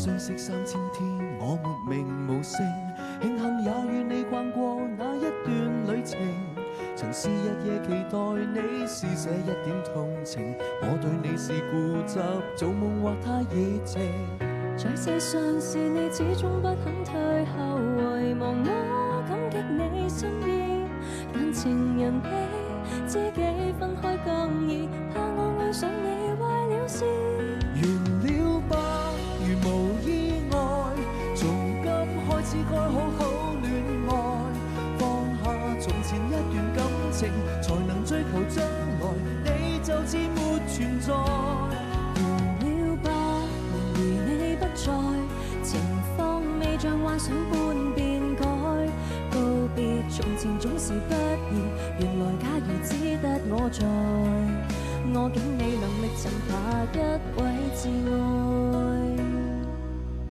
相識3000天，我沒名無姓，慶幸也與你逛過那一段旅程。曾是日夜期待你施捨一點同情，我對你是固執，做夢或太熱情。在世上是你始終不肯退後，遺忘我感激你心意，但情人比知己分開更易，怕我愛上你壞了事。完了吧，如無意外，從今開始該好好戀愛，放下從前一段感情，才能追求將來，你就似沒存在。完了吧，明如你不在，情況未像幻想般變改，告別從前總是不易，原來假如只得我在，我竟未能力尋下一位摯愛。